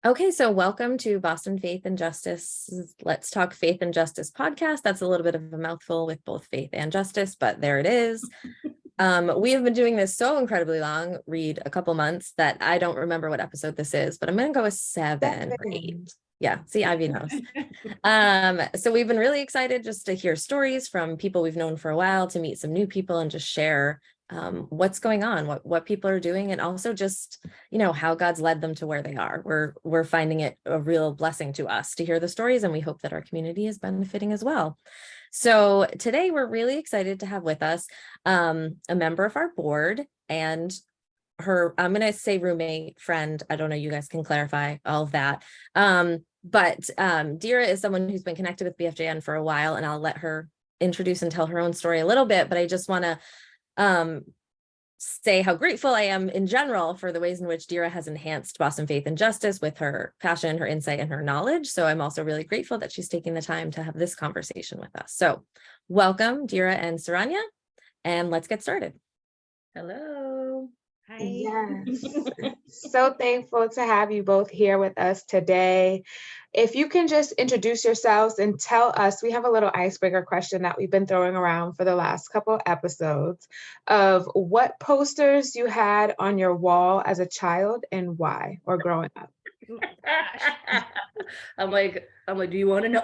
Okay, so welcome to Boston Faith and Justice. Let's Talk Faith and Justice podcast. That's a little bit of a mouthful with both faith and justice, but there it is. We have been doing this so incredibly long, read a couple months, that I don't remember what episode this is, but I'm going to go with 7 or 8. Yeah, see, Ivy knows. So we've been really excited just to hear stories from people we've known for a while, to meet some new people and just share what's going on, what people are doing, and also just, how God's led them to where they are. We're finding it a real blessing to us to hear the stories, and we hope that our community is benefiting as well. So today we're really excited to have with us a member of our board and her, I'm going to say roommate, friend. I don't know, you guys can clarify all of that. But Dira is someone who's been connected with BFJN for a while, and I'll let her introduce and tell her own story a little bit, but I just want to say how grateful I am in general for the ways in which Dira has enhanced Boston Faith and Justice with her passion, her insight, and her knowledge. So I'm also really grateful that she's taking the time to have this conversation with us. So welcome, Dira and Saranya, and let's get started. Hello. Hi. Yes. So thankful to have you both here with us today. If you can just introduce yourselves and tell us, we have a little icebreaker question that we've been throwing around for the last couple of episodes of what posters you had on your wall as a child and why, or growing up. Oh my gosh. I'm like, do you want to know?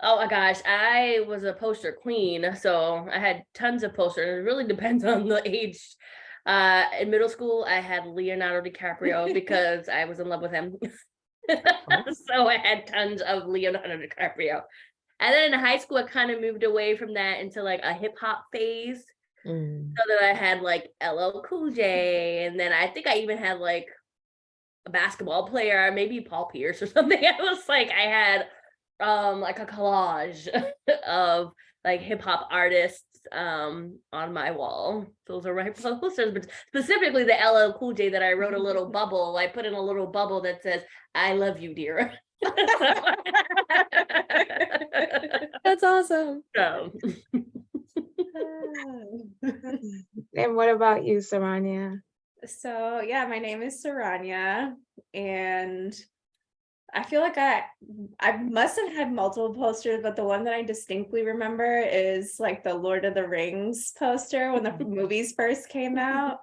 Oh my gosh, I was a poster queen, so I had tons of posters. It really depends on the age. In middle school, I had Leonardo DiCaprio because I was in love with him. So I had tons of Leonardo DiCaprio. And then in high school, I kind of moved away from that into like a hip hop phase. So that I had like LL Cool J, and then I think I even had like a basketball player, maybe Paul Pierce or something. I was like, I had like a collage of like hip hop artists on my wall. Those are my posters, but specifically the LL Cool J that I wrote a little bubble. I put in a little bubble that says, "I love you, dear." That's awesome. So. And what about you, Saranya? So yeah, my name is Saranya, and I feel like I must have had multiple posters, but the one that I distinctly remember is like the Lord of the Rings poster when the movies first came out.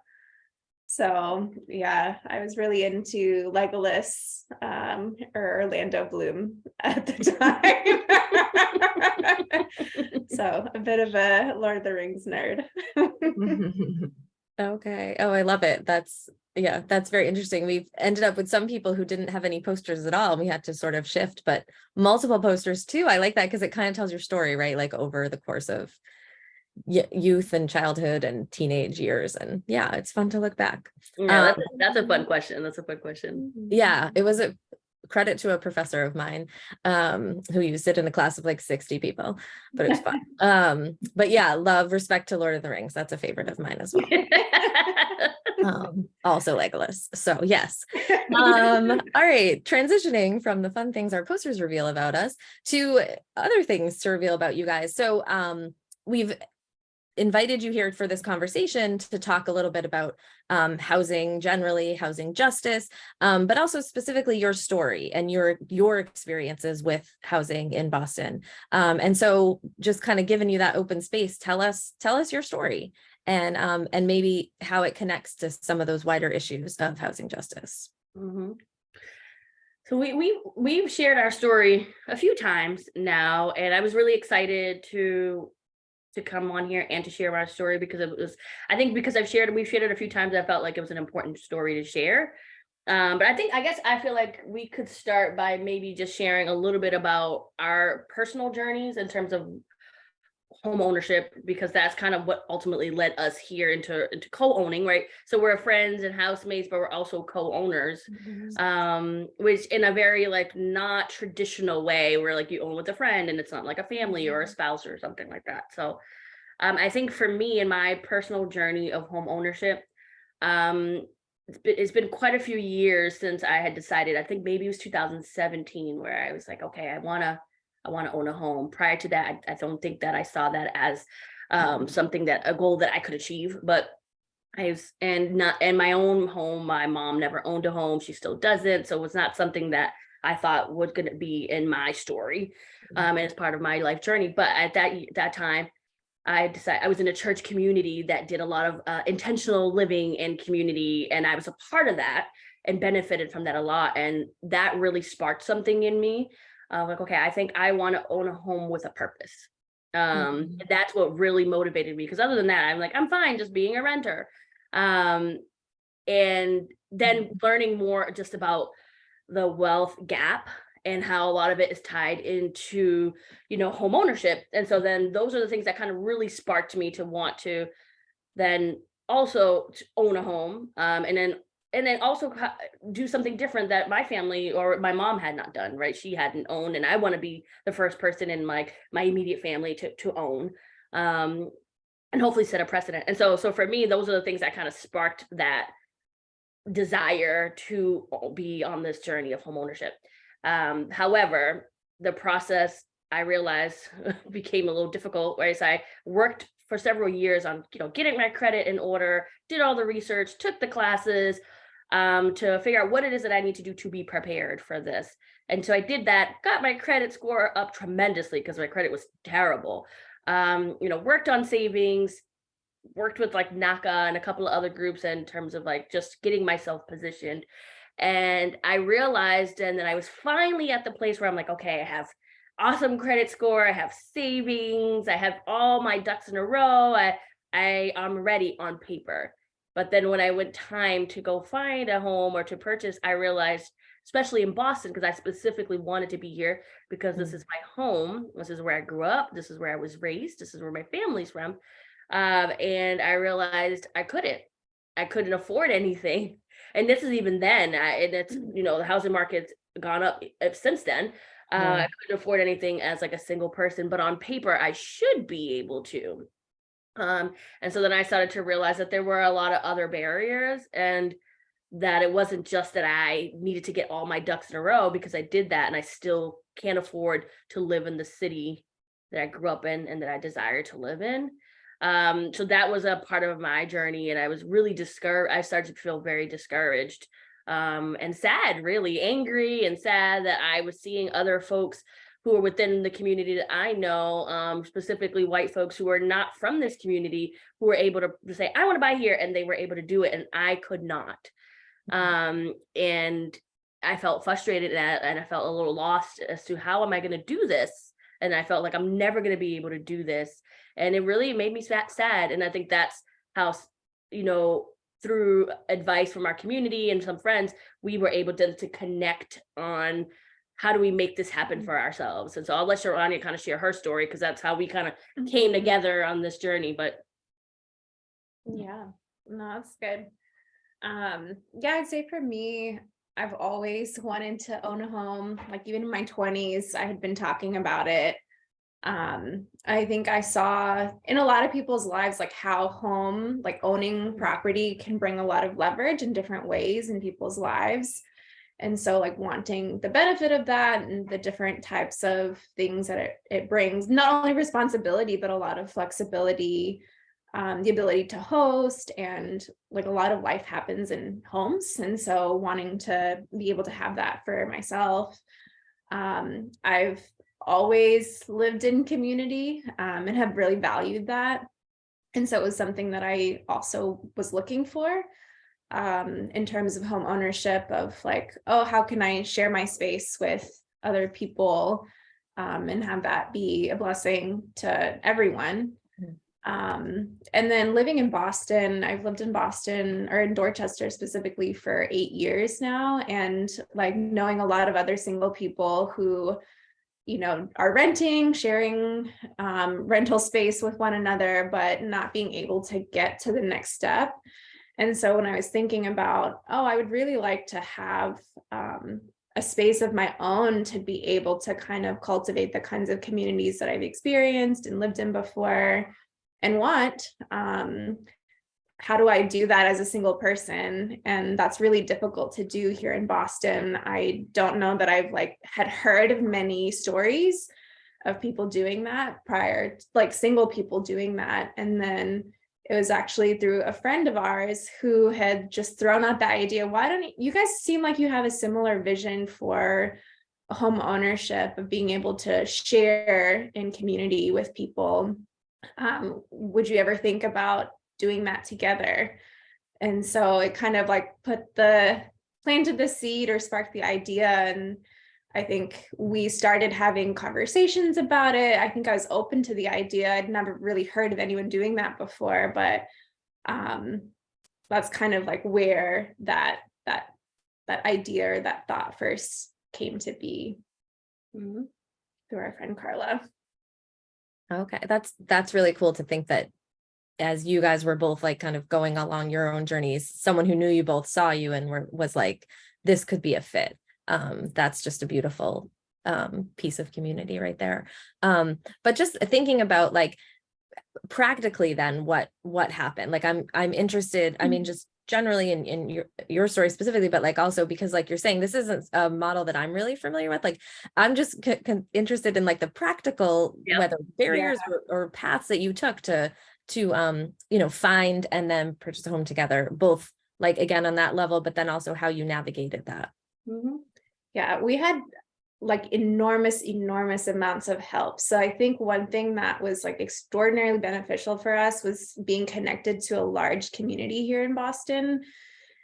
So yeah, I was really into Legolas or Orlando Bloom at the time. So a bit of a Lord of the Rings nerd. Okay. Oh, I love it. That's very interesting. We've ended up with some people who didn't have any posters at all. We had to sort of shift, but multiple posters too. I like that because it kind of tells your story, right? Like over the course of youth and childhood and teenage years. And yeah, it's fun to look back. Yeah, that's a fun question. That's a fun question. Yeah, it was a credit to a professor of mine who used it in a class of like 60 people, but it was fun. But yeah, love, respect to Lord of the Rings. That's a favorite of mine as well. Also Legolas. So yes. All right. Transitioning from the fun things our posters reveal about us to other things to reveal about you guys. So we've invited you here for this conversation to talk a little bit about housing generally, housing justice, but also specifically your story and your experiences with housing in Boston. And so just kind of giving you that open space, tell us your story and maybe how it connects to some of those wider issues of housing justice. Mm-hmm. So we've shared our story a few times now, and I was really excited to come on here and to share our story because we've shared it a few times. I felt like it was an important story to share. But I feel like we could start by maybe just sharing a little bit about our personal journeys in terms of home ownership, because that's kind of what ultimately led us here into co-owning, right? So we're friends and housemates, but we're also co-owners, which in a very like not traditional way, where like you own with a friend and it's not like a family or a spouse or something like that. So I think for me in my personal journey of home ownership, it's been quite a few years since I had decided. I think maybe it was 2017 where I was like, okay, I want to own a home. Prior to that, I don't think that I saw that as a goal that I could achieve. But and my own home, my mom never owned a home. She still doesn't. So it was not something that I thought was going to be in my story, and as part of my life journey. But at that time, I decided I was in a church community that did a lot of intentional living and community, and I was a part of that and benefited from that a lot. And that really sparked something in me. Like, okay, I think I want to own a home with a purpose. That's what really motivated me, because other than that, I'm like, I'm fine just being a renter. And then learning more just about the wealth gap and how a lot of it is tied into, home ownership. And so then those are the things that kind of really sparked me to want to then also own a home, and then also do something different that my family or my mom had not done, right? She hadn't owned, and I want to be the first person in my immediate family to own, and hopefully set a precedent. And so for me, those are the things that kind of sparked that desire to be on this journey of homeownership. However, the process, I realized, became a little difficult, right? So I worked for several years on, getting my credit in order, did all the research, took the classes, to figure out what it is that I need to do to be prepared for this. And so I did that, got my credit score up tremendously because my credit was terrible. Worked on savings, worked with like NACA and a couple of other groups in terms of like just getting myself positioned. And I realized then that I was finally at the place where I'm like, okay, I have awesome credit score, I have savings, I have all my ducks in a row, I'm ready on paper. But then when I went time to go find a home or to purchase, I realized, especially in Boston, because I specifically wanted to be here because this is my home, this is where I grew up, this is where I was raised, this is where my family's from. And I realized I couldn't afford anything. And this is even then, and it's, the housing market's gone up since then. I couldn't afford anything as like a single person, but on paper, I should be able to. And so then I started to realize that there were a lot of other barriers, and that it wasn't just that I needed to get all my ducks in a row, because I did that and I still can't afford to live in the city that I grew up in and that I desire to live in. So that was a part of my journey, and I was really discouraged. I started to feel very discouraged, and sad, really angry and sad that I was seeing other folks who are within the community that I know, specifically white folks who are not from this community, who were able to say, I want to buy here, and they were able to do it, and I could not. And I felt frustrated and I felt a little lost as to how am I going to do this? And I felt like I'm never going to be able to do this. And it really made me sad. And I think that's how, through advice from our community and some friends, we were able to connect on how do we make this happen for ourselves. And so I'll let Saranya kind of share her story, because that's how we kind of came together on this journey. But yeah, no, that's good. I'd say for me, I've always wanted to own a home. Like even in my 20s, I had been talking about it. I think I saw in a lot of people's lives, like how owning property can bring a lot of leverage in different ways in people's lives. And so like wanting the benefit of that and the different types of things that it brings, not only responsibility, but a lot of flexibility, the ability to host, and like a lot of life happens in homes. And so wanting to be able to have that for myself. I've always lived in community, and have really valued that. And so it was something that I also was looking for, in terms of home ownership, of like, oh, how can I share my space with other people, and have that be a blessing to everyone. And then living in Boston, I've lived in Boston, or in Dorchester specifically, for 8 years now, and like knowing a lot of other single people who, are renting, sharing rental space with one another, but not being able to get to the next step. And so when I was thinking about, I would really like to have a space of my own to be able to kind of cultivate the kinds of communities that I've experienced and lived in before and want, how do I do that as a single person? And that's really difficult to do here in Boston. I don't know that I've had heard of many stories of people doing that prior, like single people doing that. And then it was actually through a friend of ours who had just thrown out the idea, why don't you guys seem like you have a similar vision for home ownership, of being able to share in community with people. Would you ever think about doing that together? And so it kind of like planted the seed or sparked the idea. And I think we started having conversations about it. I think I was open to the idea. I'd never really heard of anyone doing that before, but that's kind of like where that idea or that thought first came to be, through our friend Carla. Okay, that's really cool to think that as you guys were both like kind of going along your own journeys, someone who knew you both saw you and was like, this could be a fit. That's just a beautiful piece of community right there. But just thinking about like practically then what happened, like I'm interested, I mean, just generally in your story specifically, but like also because like you're saying, this isn't a model that I'm really familiar with. Like I'm just interested in like the practical, whether barriers or paths that you took to find and then purchase a home together, both like again on that level, but then also how you navigated that. Yeah, we had like enormous amounts of help. So I think one thing that was like extraordinarily beneficial for us was being connected to a large community here in Boston.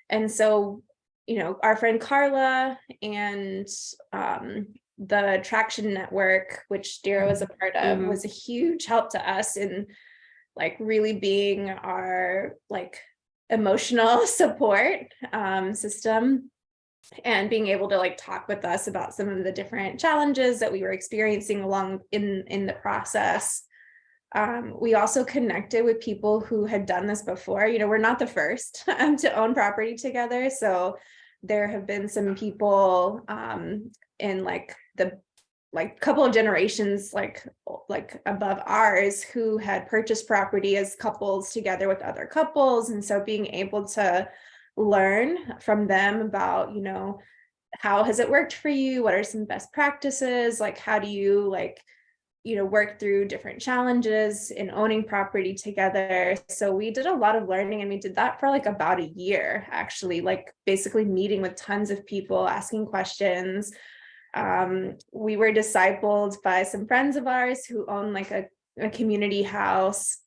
And so, our friend Carla and the Traction Network, which Dira was a part of, was a huge help to us in like really being our like emotional support system, and being able to like talk with us about some of the different challenges that we were experiencing along in the process. We also connected with people who had done this before. We're not the first to own property together. So there have been some people in like the couple of generations like above ours who had purchased property as couples together with other couples. And so being able to learn from them about, how has it worked for you? What are some best practices? Like, how do you work through different challenges in owning property together? So we did a lot of learning, and we did that for like about a year, actually, like basically meeting with tons of people, asking questions. We were discipled by some friends of ours who own like a community house.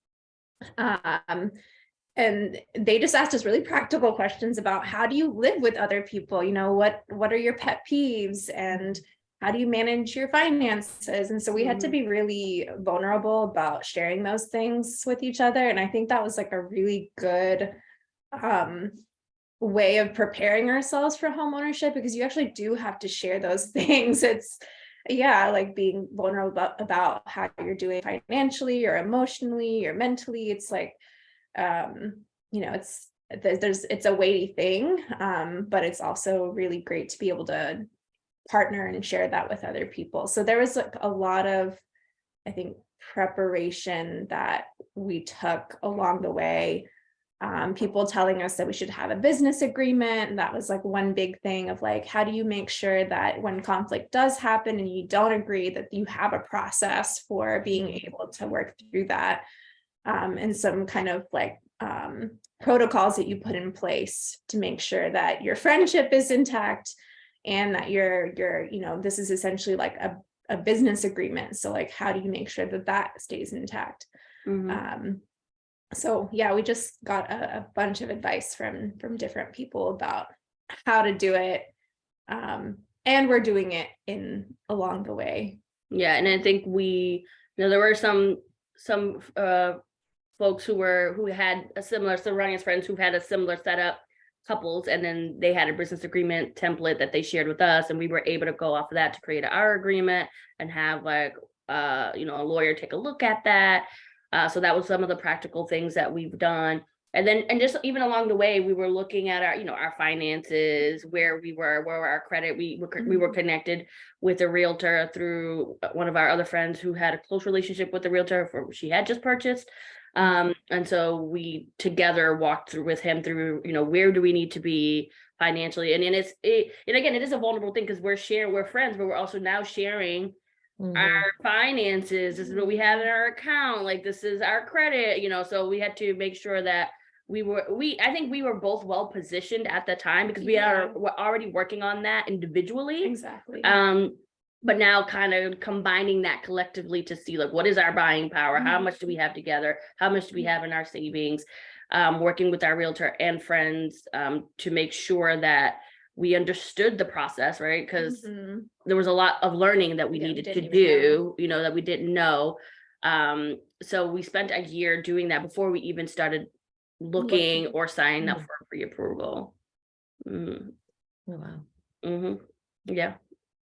And they just asked us really practical questions about how do you live with other people? What are your pet peeves, and how do you manage your finances? And so we had to be really vulnerable about sharing those things with each other. And I think that was like a really good way of preparing ourselves for homeownership, because you actually do have to share those things. It's like being vulnerable about how you're doing financially or emotionally or mentally. It's like it's a weighty thing, but it's also really great to be able to partner and share that with other people. So there was like a lot of, I think, preparation that we took along the way. People telling us that we should have a business agreement. And that was like one big thing of like, how do you make sure that when conflict does happen and you don't agree, that you have a process for being able to work through that. And some kind of like protocols that you put in place to make sure that your friendship is intact, and that you're this is essentially like a business agreement. So like, how do you make sure that stays intact? So yeah, we just got a bunch of advice from different people about how to do it, and we're doing it along the way. Yeah, and I think there were some folks who had a similar, Saranya's friends who had a similar setup, couples, and then they had a business agreement template that they shared with us, and we were able to go off of that to create our agreement and have like a lawyer take a look at that. So that was some of the practical things that we've done. And just even along the way, we were looking at our finances, where our credit. We were connected with a realtor through one of our other friends who had a close relationship with the realtor she had just purchased. And so we together walked through with him through, where do we need to be financially? And again, it is a vulnerable thing, because we're friends, but we're also now sharing our finances, this is what we have in our account, like this is our credit, so we had to make sure that I think we were both well positioned at the time because we're already working on that individually. Exactly. But now kind of combining that collectively to see like what is our buying power, how much do we have together, how much do we have in our savings, working with our realtor and friends to make sure that we understood the process, right? Because there was a lot of learning that we needed to do, that we didn't know. So we spent a year doing that before we even started looking or signing up for pre-approval. Oh, wow. Yeah.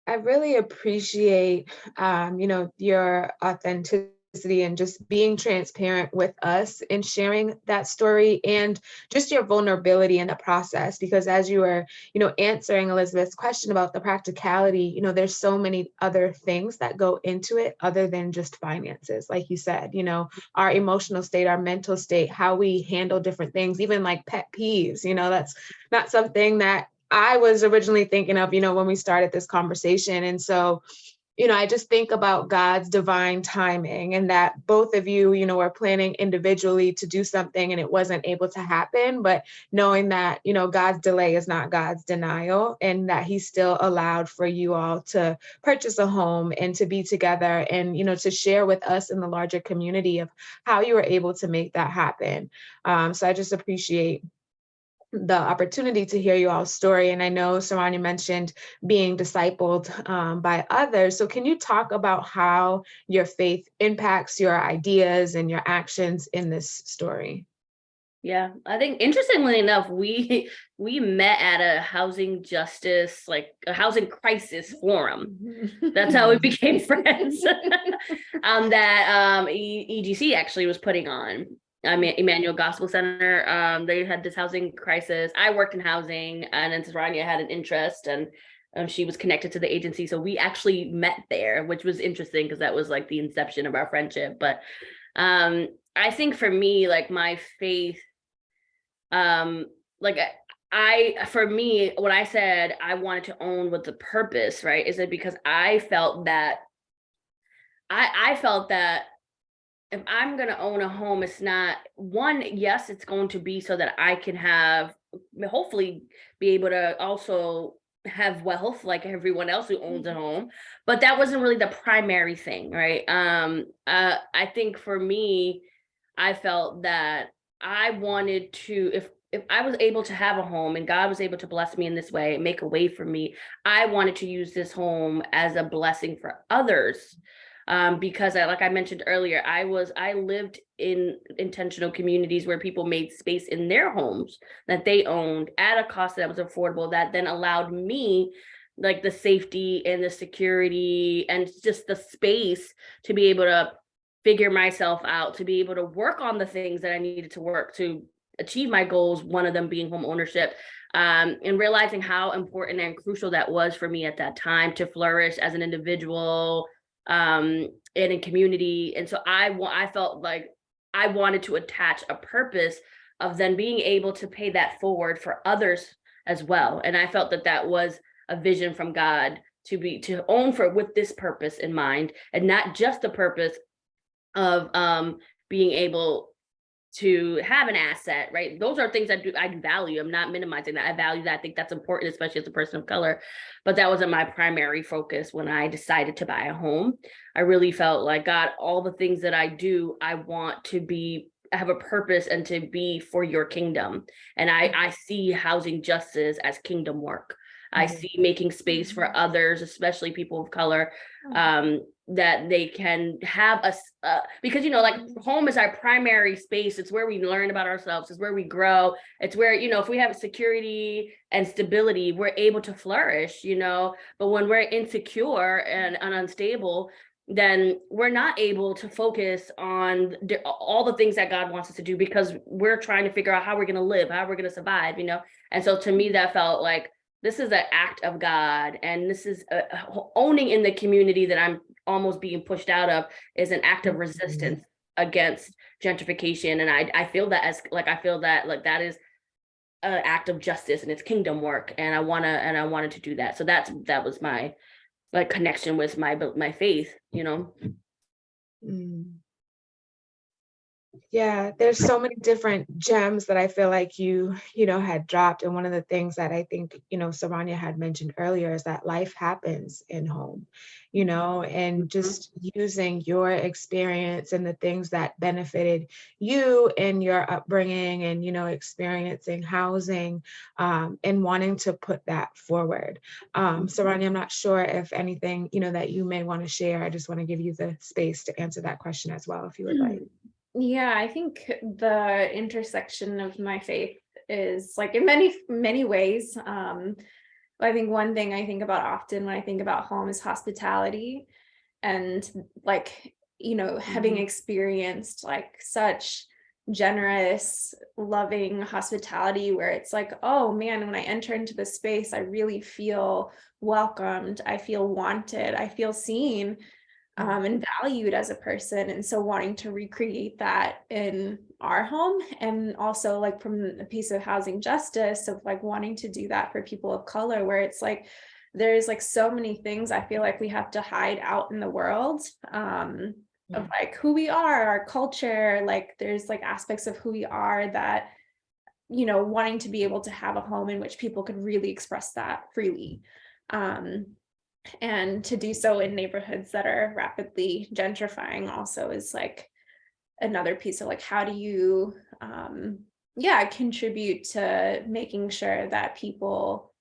I really appreciate, your authenticity and just being transparent with us and sharing that story and just your vulnerability in the process. Because as you were, answering Elizabeth's question about the practicality, there's so many other things that go into it other than just finances. Like you said, our emotional state, our mental state, how we handle different things, even like pet peeves, that's not something that I was originally thinking of, when we started this conversation. And so, I just think about God's divine timing and that both of you, were planning individually to do something and it wasn't able to happen, but knowing that, God's delay is not God's denial and that he still allowed for you all to purchase a home and to be together and, to share with us in the larger community of how you were able to make that happen. So I just appreciate the opportunity to hear you all's story. And I know Saranya mentioned being discipled by others. So can you talk about how your faith impacts your ideas and your actions in this story? Yeah, I think interestingly enough, we met at a housing justice, like a housing crisis forum. That's how we became friends. That EGC actually was putting on. Emmanuel Gospel Center. They had this housing crisis. I worked in housing, and then Saranya had an interest, and she was connected to the agency. So we actually met there, which was interesting because that was like the inception of our friendship. But I think for me, like my faith, for me, when I said I wanted to own with the purpose, right, is it because I felt that if I'm going to own a home, it's not yes, it's going to be so that I can hopefully be able to also have wealth like everyone else who owns a home. But that wasn't really the primary thing, right? I think for me, I felt that I wanted to, if I was able to have a home and God was able to bless me in this way, make a way for me, I wanted to use this home as a blessing for others. Because like I mentioned earlier, I lived in intentional communities where people made space in their homes that they owned at a cost that was affordable, that then allowed me like the safety and the security and just the space to be able to figure myself out, to be able to work on the things that I needed to work to achieve my goals, one of them being home ownership. And realizing how important and crucial that was for me at that time to flourish as an individual, and in community. And so I felt like I wanted to attach a purpose of then being able to pay that forward for others as well. And I felt that was a vision from God to own with this purpose in mind, and not just the purpose of being able to have an asset, right? Those are things I value. I'm not minimizing that. I value that. I think that's important, especially as a person of color. But that wasn't my primary focus when I decided to buy a home. I really felt like, God, all the things that I do, I want to have a purpose and to be for your kingdom. And I see housing justice as kingdom work. I see making space for others, especially people of color, that they can have because, like home is our primary space. It's where we learn about ourselves. It's where we grow. It's where, if we have security and stability, we're able to flourish, but when we're insecure and unstable, then we're not able to focus on all the things that God wants us to do because we're trying to figure out how we're going to live, how we're going to survive, And so to me, that felt like, this is an act of God, and this is owning in the community that I'm almost being pushed out of is an act of resistance against gentrification. And I feel that that is an act of justice and it's kingdom work. And I wanted to do that. So that was my like connection with my faith, Mm. Yeah, there's so many different gems that I feel like you had dropped. And one of the things that I think, Saranya had mentioned earlier is that life happens in home, and just using your experience and the things that benefited you in your upbringing and, experiencing housing, and wanting to put that forward. Saranya, I'm not sure if anything, that you may want to share. I just want to give you the space to answer that question as well, if you would like. Yeah, I think the intersection of my faith is like in many, many ways. I think one thing I think about often when I think about home is hospitality, and like, having experienced like such generous, loving hospitality where it's like, oh man, when I enter into the space, I really feel welcomed, I feel wanted, I feel seen. And valued as a person. And so wanting to recreate that in our home, and also like from a piece of housing justice of like wanting to do that for people of color, where it's like, there's like so many things I feel like we have to hide out in the world, of like who we are, our culture, like there's like aspects of who we are that, wanting to be able to have a home in which people could really express that freely. And to do so in neighborhoods that are rapidly gentrifying also is like another piece of like, how do you contribute to making sure that people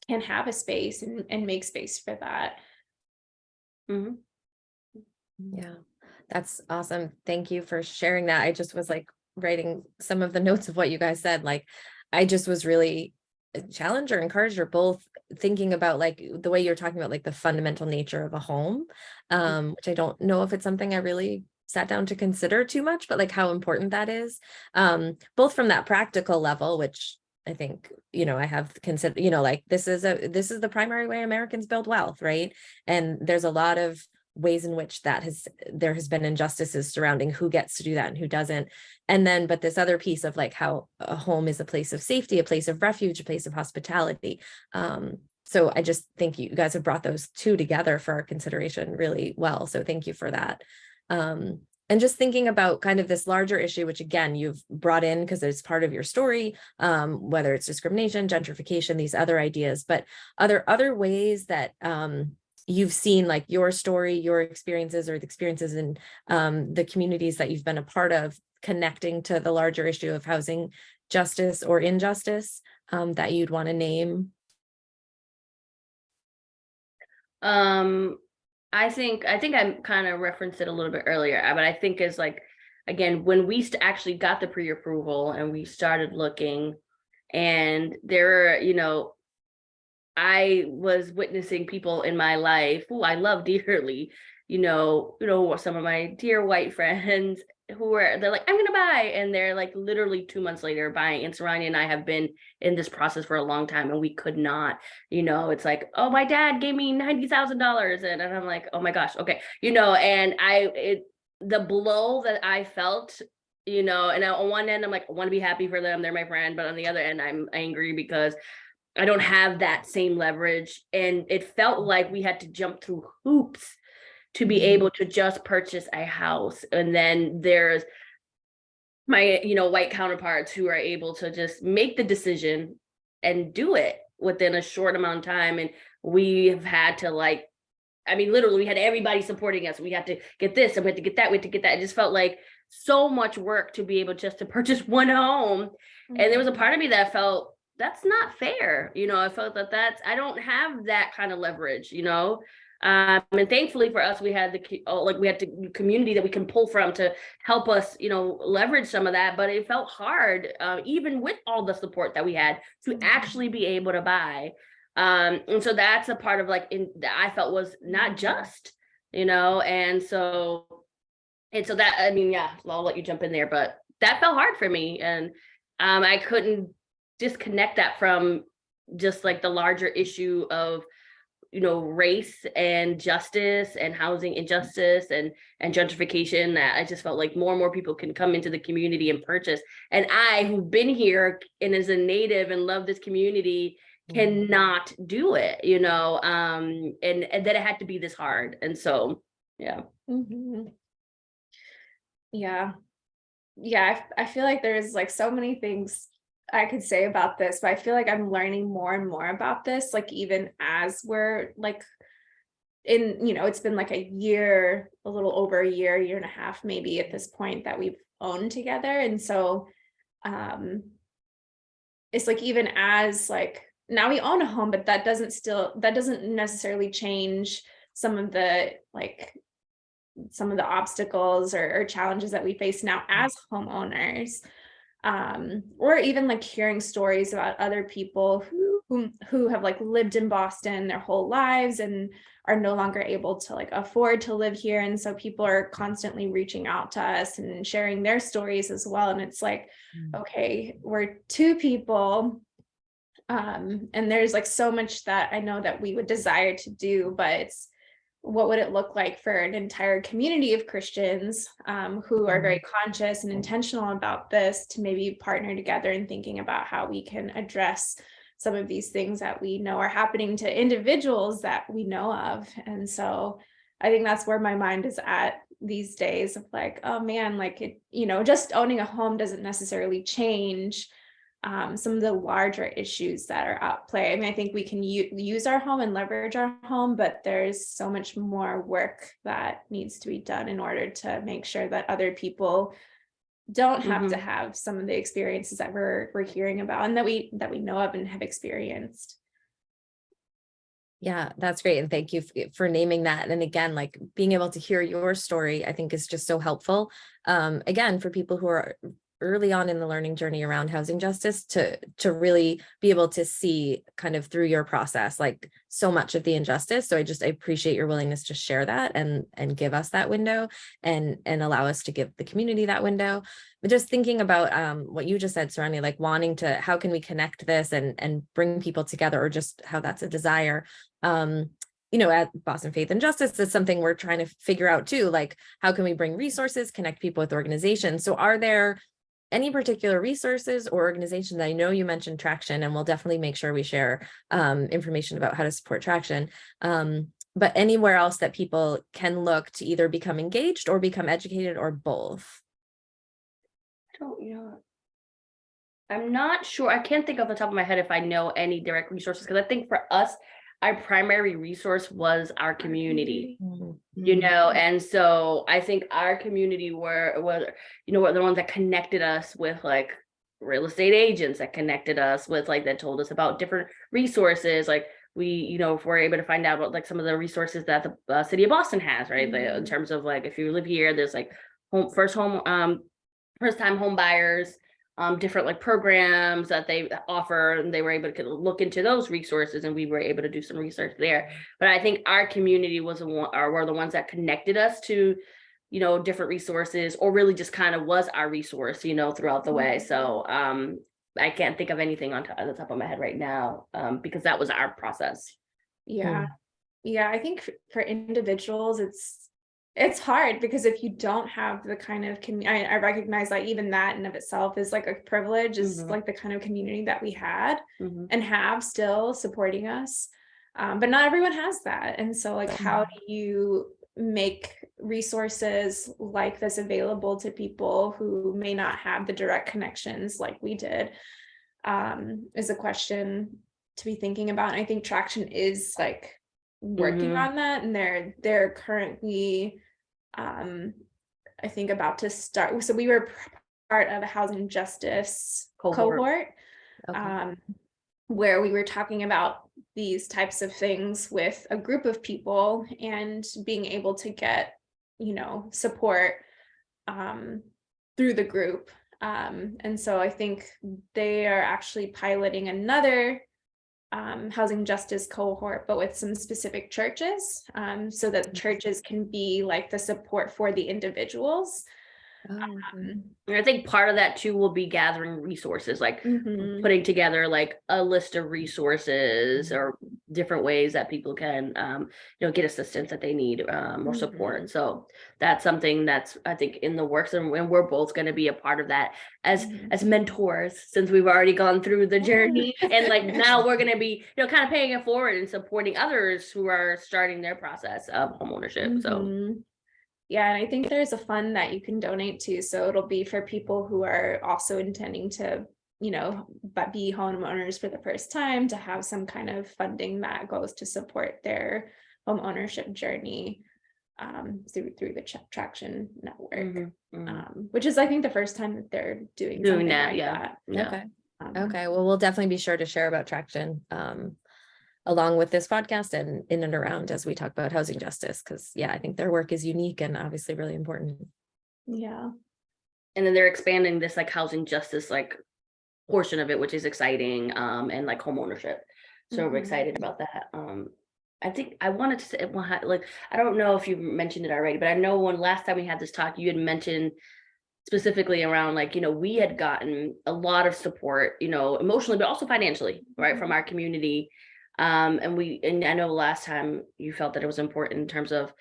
can have a space and make space for that. Yeah, that's awesome. Thank you for sharing that. I just was like writing some of the notes of what you guys said. Like, I just was really challenged or encouraged or both, thinking about like the way you're talking about like the fundamental nature of a home, which I don't know if it's something I really sat down to consider too much, but like how important that is, both from that practical level, which I think, I have considered, like this is the primary way Americans build wealth, right? And there's a lot of ways in which there has been injustices surrounding who gets to do that and who doesn't. And then, but this other piece of like how a home is a place of safety, a place of refuge, a place of hospitality. So I just think you guys have brought those two together for our consideration really well. So thank you for that. And just thinking about kind of this larger issue, which again, you've brought in because it's part of your story, whether it's discrimination, gentrification, these other ideas, but other ways that, you've seen like your story, your experiences, or the experiences in the communities that you've been a part of, connecting to the larger issue of housing justice or injustice, that you'd want to name? I think I kind of referenced it a little bit earlier, but I think is like, again, when we actually got the pre-approval and we started looking, and there are, I was witnessing people in my life who I love dearly, some of my dear white friends they're like, I'm gonna buy, and they're like literally 2 months later buying. And Saranya and I have been in this process for a long time, and we could not, it's like, oh, my dad gave me $90,000, and I'm like, oh my gosh, okay, and the blow that I felt, and on one end I'm like, I want to be happy for them, they're my friend, but on the other end I'm angry because I don't have that same leverage. And it felt like we had to jump through hoops to be able to just purchase a house. And then there's my, white counterparts who are able to just make the decision and do it within a short amount of time. And we've had to literally we had everybody supporting us. We had to get this and we had to get that. We had to get that. It just felt like so much work to be able just to purchase one home. And there was a part of me that felt, that's not fair. I felt that I don't have that kind of leverage, and thankfully for us, we had the community that we can pull from to help us, leverage some of that. But it felt hard, even with all the support that we had, to actually be able to buy. And so that's a part of that I felt was not just, and so that, I'll let you jump in there, but that felt hard for me. And I couldn't disconnect that from just like the larger issue of race and justice and housing injustice and gentrification, that I just felt like more and more people can come into the community and purchase. And I, who've been here and as a native and love this community, cannot do it, you know, and that it had to be this hard. And so, yeah. Yeah. I feel like there's like so many things I could say about this, but I feel like I'm learning more and more about this, like even as we're like it's been like a year, a little over a year and a half maybe at this point that we've owned together. And so it's like even as like now we own a home, but that doesn't necessarily change some of the obstacles or challenges that we face now as homeowners, or even like hearing stories about other people who have like lived in Boston their whole lives and are no longer able to like afford to live here. And so people are constantly reaching out to us and sharing their stories as well. And it's like, okay, we're two people, and there's like so much that I know that we would desire to do, but it's what would it look like for an entire community of Christians who are very conscious and intentional about this to maybe partner together in thinking about how we can address some of these things that we know are happening to individuals that we know of. And so I think that's where my mind is at these days of like, oh man, like it, just owning a home doesn't necessarily change some of the larger issues that are at play. I mean, I think we can use our home and leverage our home, but there's so much more work that needs to be done in order to make sure that other people don't have to have some of the experiences that we're hearing about and that we know of and have experienced. Yeah, that's great. And thank you for naming that. And again, like being able to hear your story, I think is just so helpful. Again, for people who are early on in the learning journey around housing justice to really be able to see kind of through your process, like so much of the injustice. So I appreciate your willingness to share that and give us that window and allow us to give the community that window. But just thinking about what you just said, Saranya, like wanting to, how can we connect this and bring people together, or just how that's a desire. At Boston Faith and Justice, is something we're trying to figure out too, like how can we bring resources, connect people with organizations. So are there any particular resources or organizations? I know you mentioned Traction, and we'll definitely make sure we share information about how to support Traction. But anywhere else that people can look to either become engaged or become educated, or both? I'm not sure. I can't think off the top of my head if I know any direct resources, because I think for us, our primary resource was our community, and so I think our community were the ones that connected us with like real estate agents, that connected us with like, that told us about different resources. Like we, if we're able to find out about like some of the resources that the city of Boston has, right? In terms of like, if you live here, there's like first time home buyers, different like programs that they offer, and they were able to look into those resources, and we were able to do some research there. But I think our community were the ones that connected us to, different resources, or really just kind of was our resource, throughout the way. So I can't think of anything on the top of my head right now, because that was our process. Yeah. I think for individuals, it's hard, because if you don't have the kind of I recognize that even that in of itself is like a privilege, is like the kind of community that we had and have still supporting us, but not everyone has that. And so like, how do you make resources like this available to people who may not have the direct connections like we did, is a question to be thinking about. And I think Traction is like working on that, and they're currently I think about to start. So we were part of a housing justice cohort. Okay. Where we were talking about these types of things with a group of people, and being able to get support through the group, and so I think they are actually piloting another housing justice cohort, but with some specific churches, so that churches can be like the support for the individuals. And I think part of that too will be gathering resources, like putting together like a list of resources or different ways that people can, get assistance that they need or support. So that's something that's, I think, in the works, and we're both going to be a part of that as mentors, since we've already gone through the journey, and like now we're going to be, kind of paying it forward and supporting others who are starting their process of homeownership. So. Yeah, and I think there's a fund that you can donate to. So it'll be for people who are also intending to, but be homeowners for the first time, to have some kind of funding that goes to support their home ownership journey through the Traction Network, which is, I think, the first time that they're doing that. Like that. Okay. Okay. Well, we'll definitely be sure to share about Traction along with this podcast and in and around as we talk about housing justice, because I think their work is unique and obviously really important. Yeah. And then they're expanding this like housing justice like portion of it, which is exciting, and like home ownership. So we're excited about that. I think I wanted to say, like, I don't know if you mentioned it already, but I know when last time we had this talk, you had mentioned specifically around like, we had gotten a lot of support, emotionally, but also financially, right, from our community. And I know last time you felt that it was important in terms of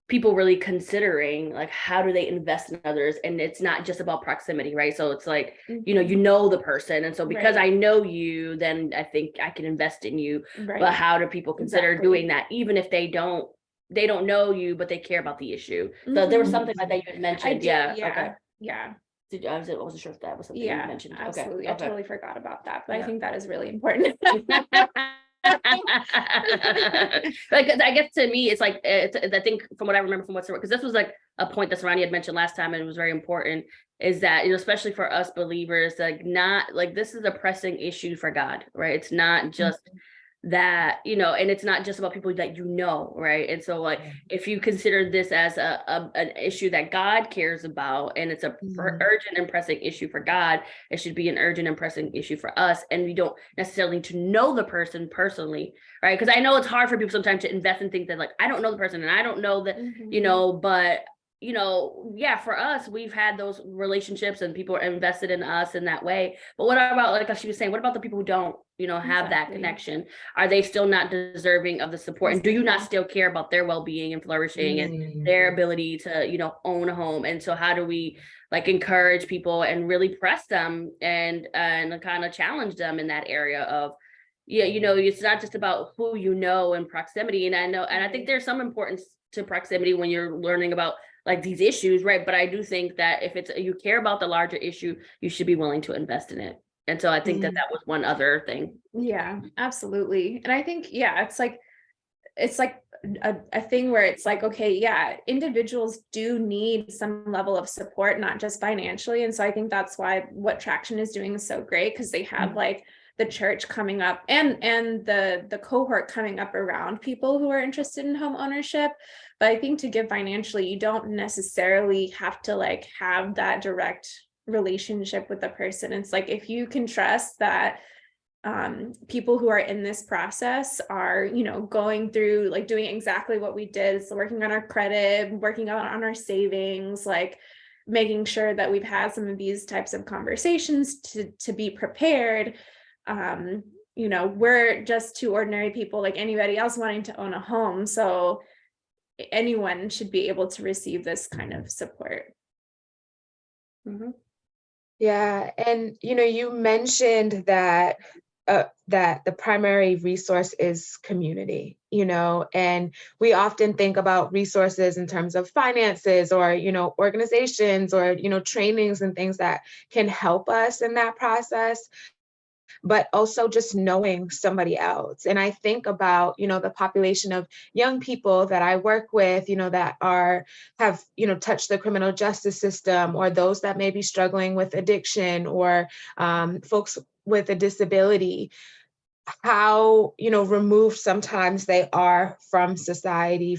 people really considering like, how do they invest in others? And it's not just about proximity, right? So it's like, you know the person. And so because I know you, then I think I can invest in you. But how do people consider doing that? Even if they don't know you, but they care about the issue. So there was something like that you had mentioned. Yeah. I wasn't sure if that was something you mentioned. Absolutely. Okay. I totally forgot about that, but I think that is really important. Because I guess to me, it's like, I think from what I remember from because this was like a point that Saranya had mentioned last time, and it was very important, is that, especially for us believers, like, not like, this is a pressing issue for God, right? It's not just that, and it's not just about people that right? And so like, if you consider this as an issue that God cares about, and it's a urgent and pressing issue for God, it should be an urgent and pressing issue for us. And we don't necessarily need to know the person personally, right? Because I know it's hard for people sometimes to invest in things that, like, I don't know the person and I don't know that, but for us, we've had those relationships and people are invested in us in that way. But what about, like she was saying, what about the people who don't, have that connection? Are they still not deserving of the support? And do you not still care about their well-being and flourishing and their ability to, own a home? And so how do we like encourage people and really press them and kind of challenge them in that area of, it's not just about who and proximity. And I think there's some importance to proximity when you're learning about like these issues, right? But I do think that if you care about the larger issue, you should be willing to invest in it. And so I think that was one other thing. Yeah, absolutely. And I think, it's like a thing where it's like, okay, individuals do need some level of support, not just financially. And so I think that's why what Traction is doing is so great, because they have like the church coming up and the cohort coming up around people who are interested in home ownership. But I think to give financially, you don't necessarily have to like have that direct relationship with the person. It's like, if you can trust that people who are in this process are, going through like doing exactly what we did, so working on our credit, working on our savings, like making sure that we've had some of these types of conversations to be prepared. We're just two ordinary people like anybody else wanting to own a home. So anyone should be able to receive this kind of support. Yeah. And, you mentioned that the primary resource is community, and we often think about resources in terms of finances or, organizations or, trainings and things that can help us in that process, but also just knowing somebody else. And I think about, the population of young people that I work with, that have touched the criminal justice system, or those that may be struggling with addiction, or folks with a disability, how, removed sometimes they are from society,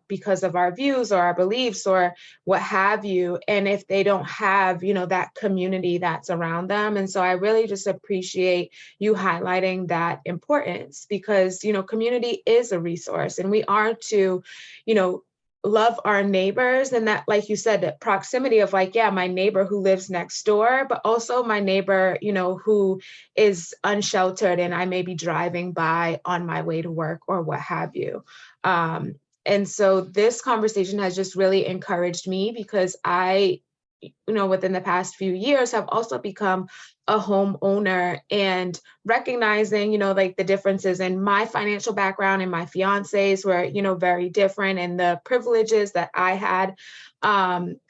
because of our views or our beliefs or what have you. And if they don't have, that community that's around them. And so I really just appreciate you highlighting that importance, because, community is a resource, and we are to, love our neighbors, and that, like you said, that proximity of like, yeah, my neighbor who lives next door, but also my neighbor, you know, who is unsheltered and I may be driving by on my way to work or what have you. And so this conversation has just really encouraged me, because I, you know, within the past few years have also become a homeowner, and recognizing, you know, like the differences in my financial background and my fiance's were, you know, very different, and the privileges that I had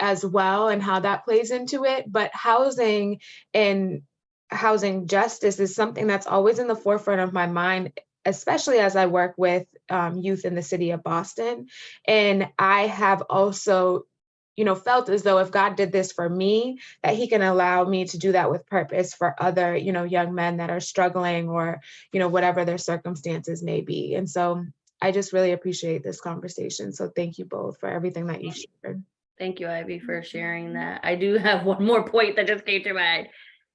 as well, and how that plays into it. But housing and housing justice is something that's always in the forefront of my mind, especially as I work with youth in the city of Boston. And I have also, you know, felt as though if God did this for me, that he can allow me to do that with purpose for other, you know, young men that are struggling, or, you know, whatever their circumstances may be. And so I just really appreciate this conversation. So thank you both for everything that you shared. Thank you, Ivy, for sharing that. I do have one more point that just came to mind.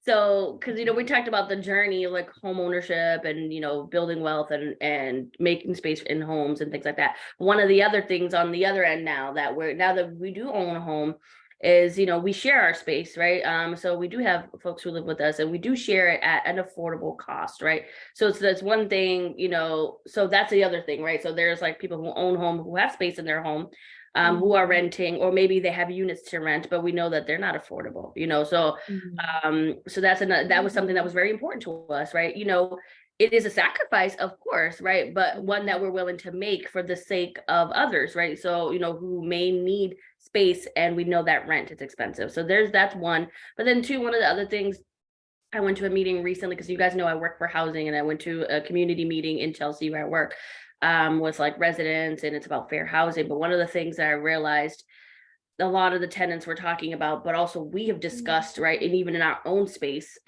So, because, you know, we talked about the journey of like home ownership and, you know, building wealth and making space in homes and things like that. One of the other things on the other end now that we do own a home is, you know, we share our space, right? So we do have folks who live with us, and we do share it at an affordable cost, right? So that's one thing, you know, so that's the other thing, right? So there's like people who own home, who have space in their home, who are renting, or maybe they have units to rent, but we know that they're not affordable, you know. So so that was something that was very important to us, right? You know, it is a sacrifice, of course, right? But one that we're willing to make for the sake of others, right? So, you know, who may need space, and we know that rent is expensive. So that's one. But then two, one of the other things, I went to a meeting recently, because you guys know I work for housing, and I went to a community meeting in Chelsea where I work, with like residents, and it's about fair housing. But one of the things that I realized a lot of the tenants were talking about, but also we have discussed, right, and even in our own space,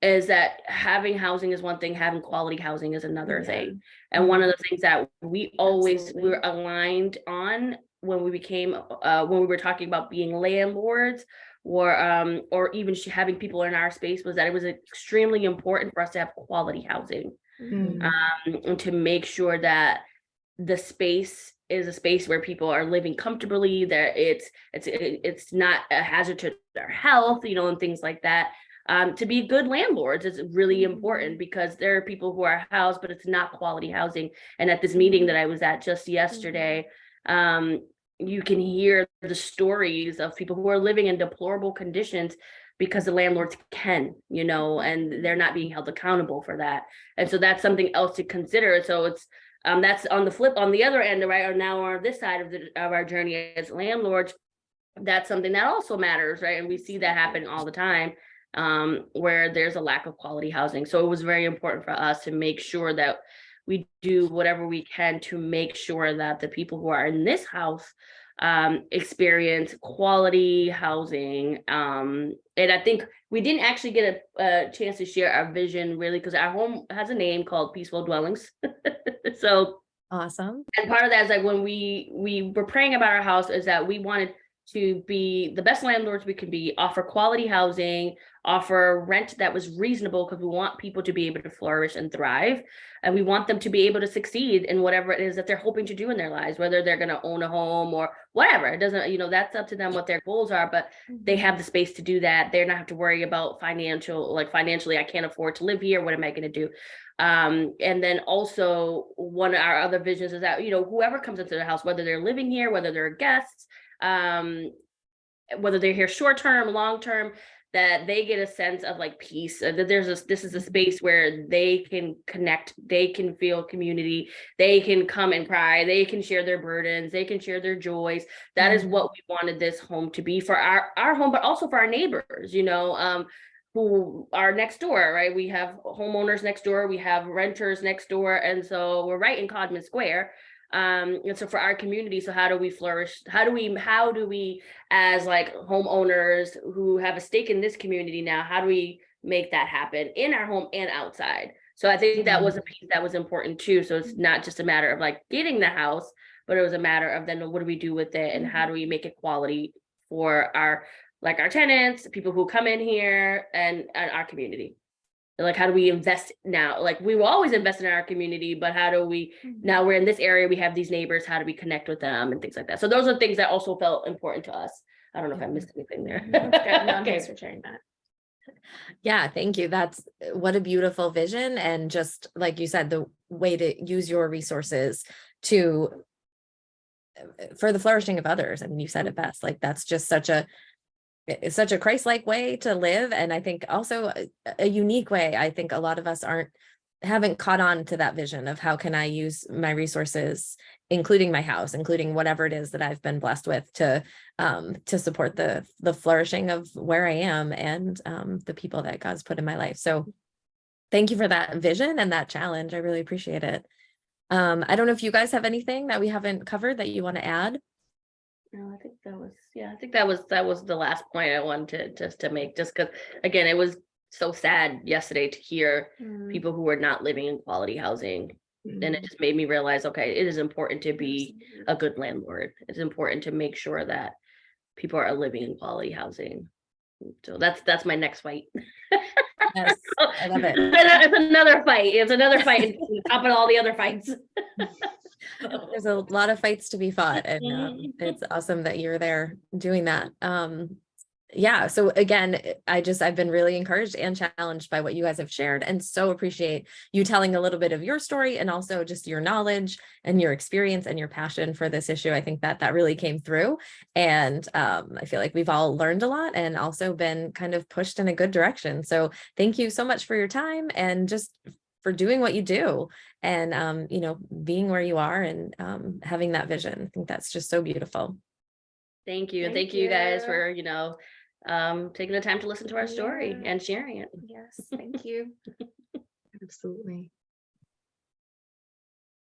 is that having housing is one thing, having quality housing is another thing. And one of the things that we always were aligned on when we became when we were talking about being landlords, or even having people in our space, was that it was extremely important for us to have quality housing. And to make sure that the space is a space where people are living comfortably, that it's not a hazard to their health, you know, and things like that. To be good landlords is really important, because there are people who are housed, but it's not quality housing. And at this meeting that I was at just yesterday, you can hear the stories of people who are living in deplorable conditions because the landlords can, you know, and they're not being held accountable for that. And so that's something else to consider. So it's that's on the other end, right? Or now on this side of our journey as landlords, that's something that also matters, right? And we see that happen all the time, where there's a lack of quality housing. So it was very important for us to make sure that we do whatever we can to make sure that the people who are in this house experience quality housing. And I think we didn't actually get a chance to share our vision, really, because our home has a name called Peaceful Dwellings. So awesome. And part of that is like, when we were praying about our house, is that we wanted to be the best landlords we can be, offer quality housing, offer rent that was reasonable, because we want people to be able to flourish and thrive. And we want them to be able to succeed in whatever it is that they're hoping to do in their lives, whether they're going to own a home or whatever. It doesn't, you know, that's up to them what their goals are, but they have the space to do that. They're not have to worry about financially, I can't afford to live here. What am I going to do? And then also, one of our other visions is that, you know, whoever comes into the house, whether they're living here, whether they're guests, whether they're here short-term, long-term, that they get a sense of like peace, that this is a space where they can connect, they can feel community, they can come and cry, they can share their burdens, they can share their joys. That is what we wanted this home to be for our home, but also for our neighbors, you know, who are next door, right? We have homeowners next door, we have renters next door, and so we're right in Codman Square. And so for our community, so how do we flourish? How do we as like homeowners who have a stake in this community now, how do we make that happen in our home and outside? So I think that was a piece that was important too. So it's not just a matter of like getting the house, but it was a matter of then what do we do with it, and how do we make it quality for our tenants, people who come in here, and our community. like, how do we invest now? Like, we will always invest in our community, but how do we, now we're in this area, we have these neighbors, how do we connect with them and things like that? So those are things that also felt important to us. I don't know if I missed anything there. No, thanks for sharing that. Yeah, thank you. That's what a beautiful vision. And just like you said, the way to use your resources to for the flourishing of others. I mean, you said it best. Like, that's just it's such a Christ-like way to live. And I think also a unique way. I think a lot of us haven't caught on to that vision of how can I use my resources, including my house, including whatever it is that I've been blessed with to support the flourishing of where I am and the people that God's put in my life. So thank you for that vision and that challenge. I really appreciate it. I don't know if you guys have anything that we haven't covered that you want to add. No, I think that was the last point I wanted to make, just because, again, it was so sad yesterday to hear people who were not living in quality housing. And it just made me realize, okay, it is important to be a good landlord. It's important to make sure that people are living in quality housing. So that's my next fight. Yes, I love it. It's another fight. It's another fight on top of all the other fights. There's a lot of fights to be fought, and it's awesome that you're there doing that. Yeah, so again, I've been really encouraged and challenged by what you guys have shared, and so appreciate you telling a little bit of your story and also just your knowledge and your experience and your passion for this issue. I think that really came through, and I feel like we've all learned a lot and also been kind of pushed in a good direction. So thank you so much for your time and just for doing what you do and being where you are and having that vision. I think that's just so beautiful. Thank you. And thank you guys for taking the time to listen to our story and sharing it. Yes, thank you. Absolutely.